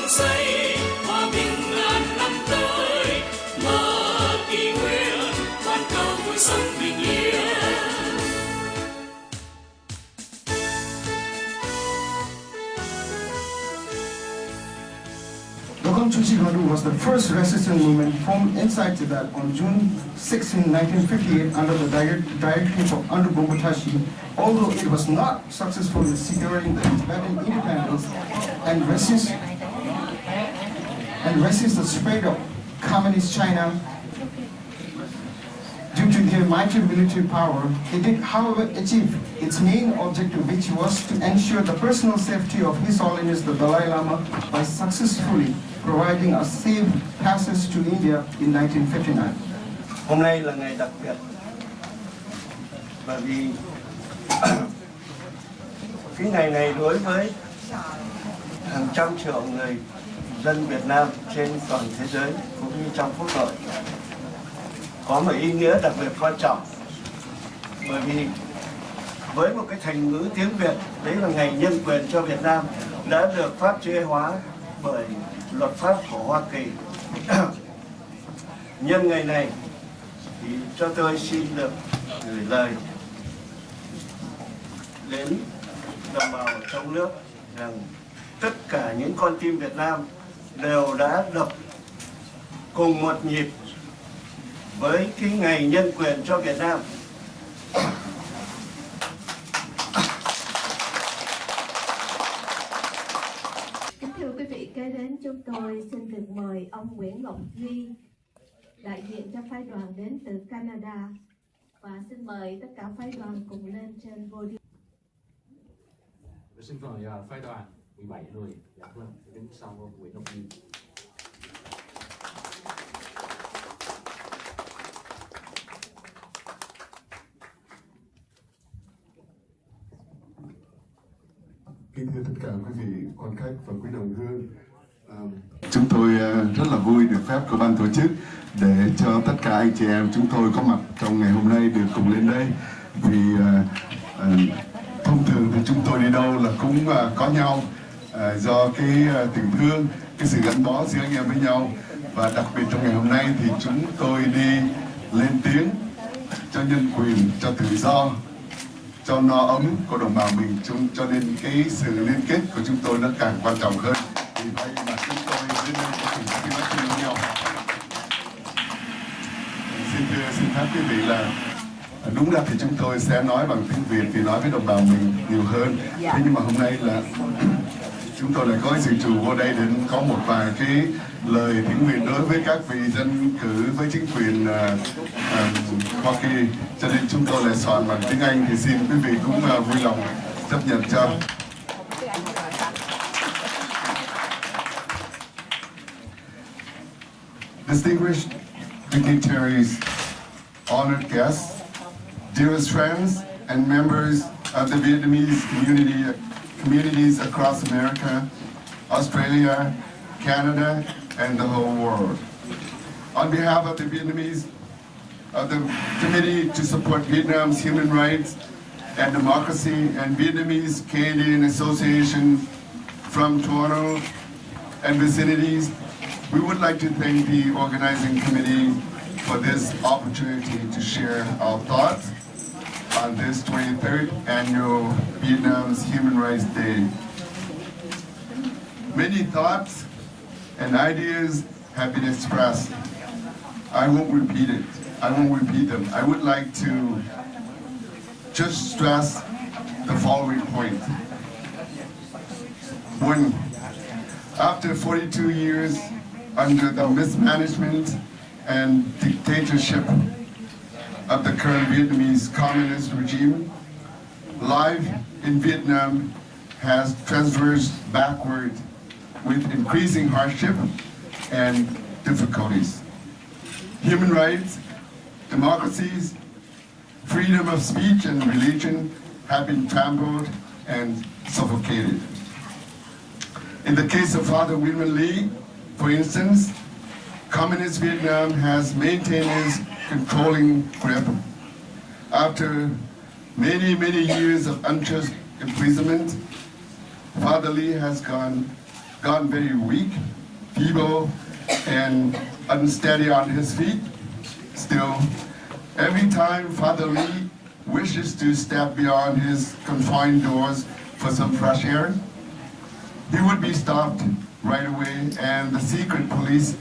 xây hòa bình ngàn năm tới, mở kỷ nguyện toàn cầu vui sống bình yên. Was the first resistance movement formed inside Tibet on June 16, 1958 under the directive of Andrew Bombatashi. Although it was not successful in securing the Tibetan independence and resist the spread of communist China due to their mighty military power, it did, however, achieve its main objective, which was to ensure the personal safety of His Holiness the Dalai Lama by successfully providing a safe passage to India in 1959. Hôm nay là ngày đặc biệt bởi vì cái ngày này đối với hàng trăm triệu người dân Việt Nam trên toàn thế giới cũng như trong quốc nội có một ý nghĩa đặc biệt quan trọng, bởi vì với một cái thành ngữ tiếng Việt đấy là Ngày Nhân Quyền cho Việt Nam đã được pháp chế hóa bởi luật pháp của Hoa Kỳ. Nhân ngày này thì cho tôi xin được gửi lời đến đồng bào trong nước rằng tất cả những con tim Việt Nam đều đã đập cùng một nhịp với cái Ngày Nhân Quyền cho Việt Nam. Kính thưa quý vị, kế đến chúng tôi xin được mời ông Nguyễn Ngọc Duy, đại diện cho phái đoàn đến từ Canada, và xin mời tất cả phái đoàn cùng lên trên podium. Xin mời phái đoàn 17 người, dạ vâng, đứng sau ông Nguyễn Ngọc Duy. Kính thưa tất cả quý vị quan khách và quý đồng hương, chúng tôi rất là vui được phép của ban tổ chức để cho tất cả anh chị em chúng tôi có mặt trong ngày hôm nay được cùng lên đây. Vì thông thường thì chúng tôi đi đâu là cũng có nhau do cái tình thương, cái sự gắn bó giữa anh em với nhau, và đặc biệt trong ngày hôm nay thì chúng tôi đi lên tiếng cho nhân quyền, cho tự do, cho no ấm của đồng bào mình, cho nên cái sự liên kết của chúng tôi nó càng quan trọng hơn. Vì vậy mà chúng tôi đến đây có cùng cái nói chuyện với nhau. Xin phép quý vị là đúng ra thì chúng tôi sẽ nói bằng tiếng Việt vì nói với đồng bào mình nhiều hơn. Thế nhưng mà hôm nay là chúng tôi lại có sự trù vô đây để có một vài cái lời tiếng nguyện đối với các vị dân cử với chính quyền Hoa Kỳ, cho nên chúng tôi lại soạn bằng tiếng Anh, thì xin quý vị cũng vui lòng chấp nhận cho. Distinguished dignitaries, honored guests, dearest friends and members of the Vietnamese communities across America, Australia, Canada, and the whole world. On behalf of the Vietnamese, of the Committee to Support Vietnam's Human Rights and Democracy and Vietnamese Canadian Association from Toronto and vicinities, we would like to thank the organizing committee for this opportunity to share our thoughts on this 23rd annual Vietnam's Human Rights Day. Many thoughts and ideas have been expressed. I won't repeat it. I won't repeat them. I would like to just stress the following point. One, after 42 years under the mismanagement and dictatorship of the current Vietnamese communist regime, life in Vietnam has transversed backward with increasing hardship and difficulties. Human rights, democracies, freedom of speech and religion have been trampled and suffocated. In the case of Father William Lee, for instance, Communist Vietnam has maintained its controlling grip. After many, many years of unjust imprisonment, Father Lee has gone gotten very weak, feeble, and unsteady on his feet. Still, every time Father Lee wishes to step beyond his confined doors for some fresh air, he would be stopped right away, and the secret police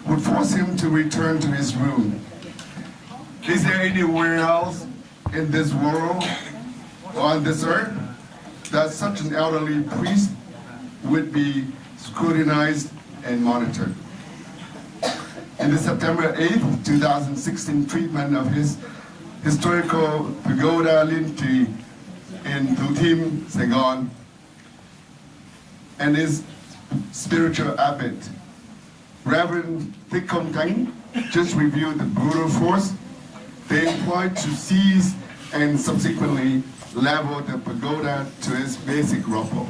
would force him to return to his room. Is there anywhere else in this world, on this earth, that such an elderly priest would be scrutinized and monitored? In the September 8th, 2016 treatment of his historical pagoda Linti in Thủ Thiêm, Saigon, and his spiritual abbot, Reverend Thích Công Thánh, just reviewed the brutal force they employed to seize and subsequently level the pagoda to its basic rubble.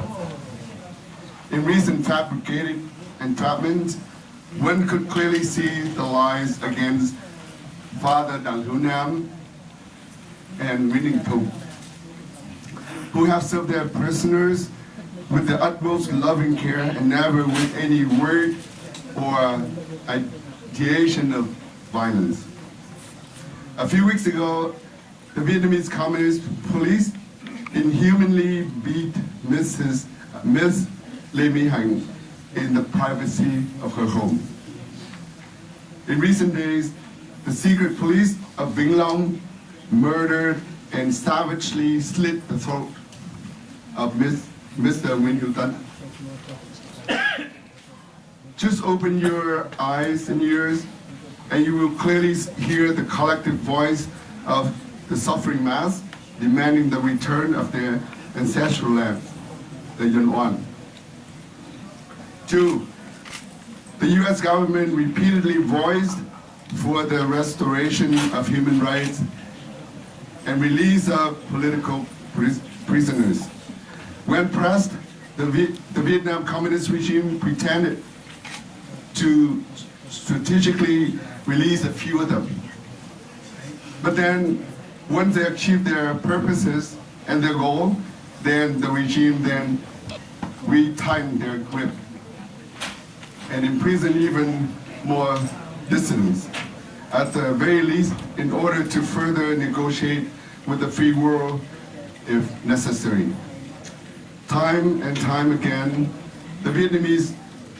In recent fabricated entrapments, one could clearly see the lies against Father Đặng Hữu Nam and Winning Pope, who have served their prisoners with the utmost loving care and never with any word or ideation of violence. A few weeks ago, the Vietnamese Communist Police inhumanly beat Miss Lê Mỹ Hạnh in the privacy of her home. In recent days, the secret police of Vĩnh Long murdered and savagely slit the throat of Mr. Nguyễn Hữu Tấn. Just open your eyes and ears, and you will clearly hear the collective voice of the suffering mass demanding the return of their ancestral land, the Nhân Quyền. 2. The U.S. government repeatedly voiced for the restoration of human rights and release of political prisoners. When pressed, the Vietnam Communist regime pretended to strategically release a few of them. But then, once they achieved their purposes and their goal, then the regime then retightened their grip and imprisoned even more dissidents, at the very least, in order to further negotiate with the free world if necessary. Time and time again, the Vietnamese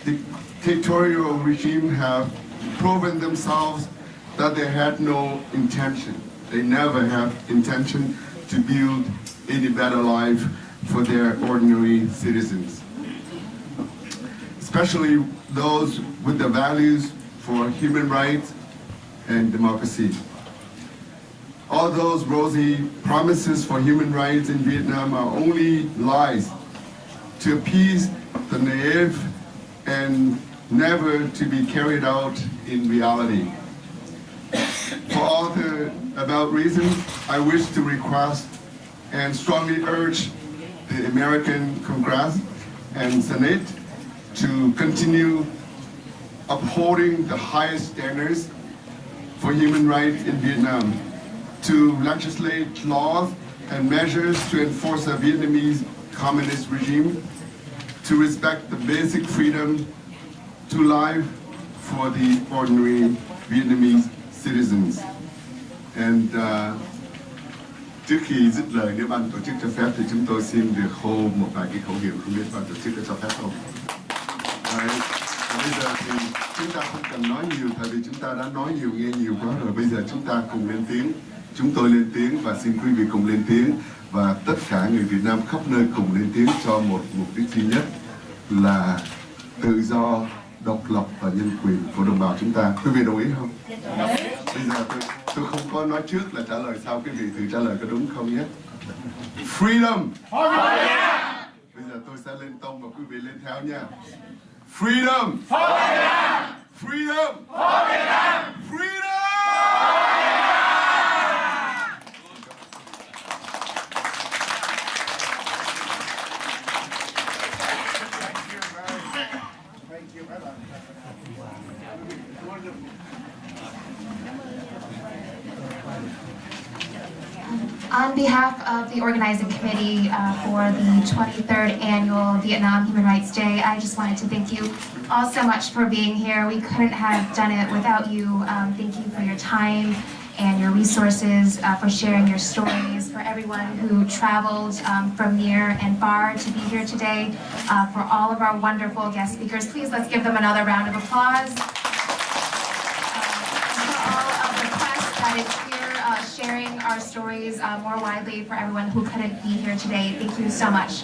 dictatorial regime have proven themselves that they had no intention. They never have intention to build any better life for their ordinary citizens, especially those with the values for human rights and democracy. All those rosy promises for human rights in Vietnam are only lies to appease the naive and never to be carried out in reality. For all the above reasons, I wish to request and strongly urge the American Congress and Senate to continue upholding the highest standards for human rights in Vietnam, to legislate laws and measures to enforce the Vietnamese communist regime, to respect the basic freedom to life for the ordinary Vietnamese citizens. And trước khi dứt lời, nếu ban tổ chức cho phép thì chúng tôi xin được hô một vài cái khẩu hiệu, không biết ban tổ chức có cho phép không? Đấy. Bây giờ thì chúng ta không cần nói nhiều, tại vì chúng ta đã nói nhiều, nghe nhiều quá rồi. Bây giờ chúng ta cùng lên tiếng, chúng tôi lên tiếng và xin quý vị cùng lên tiếng, và tất cả người Việt Nam khắp nơi cùng lên tiếng cho một mục đích duy nhất là tự do, độc lập và nhân quyền của đồng bào chúng ta. Quý vị đồng ý không? Bây giờ tôi không có nói trước là trả lời sau, quý vị tự trả lời có đúng không nhé. Freedom. Bây giờ tôi sẽ lên tông và quý vị lên theo nha. Freedom. Freedom. Freedom. On behalf of the organizing committee for the 23rd Annual Vietnam Human Rights Day, I just wanted to thank you all so much for being here. We couldn't have done it without you. Thank you for your time and your resources, for sharing your stories, for everyone who traveled from near and far to be here today, for all of our wonderful guest speakers. Please let's give them another round of applause. For all of the press that is here sharing our stories more widely for everyone who couldn't be here today. Thank you so much.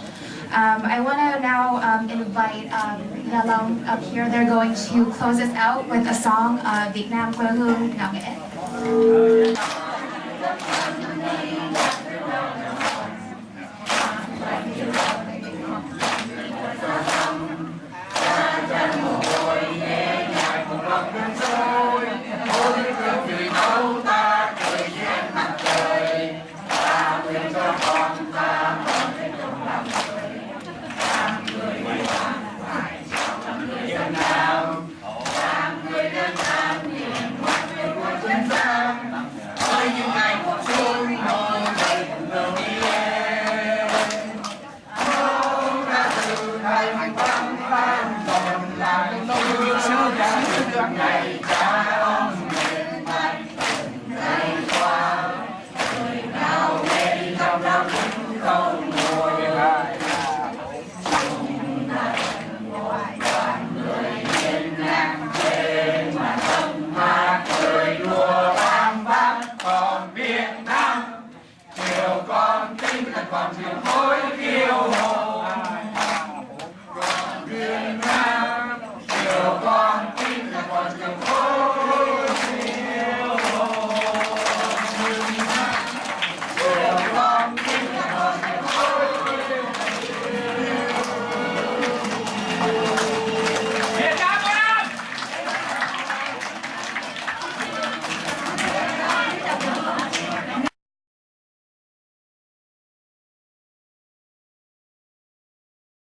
I want to now invite La Long up here. They're going to close us out with a song, Việt Nam quê hương ngạo nghễ. Ngày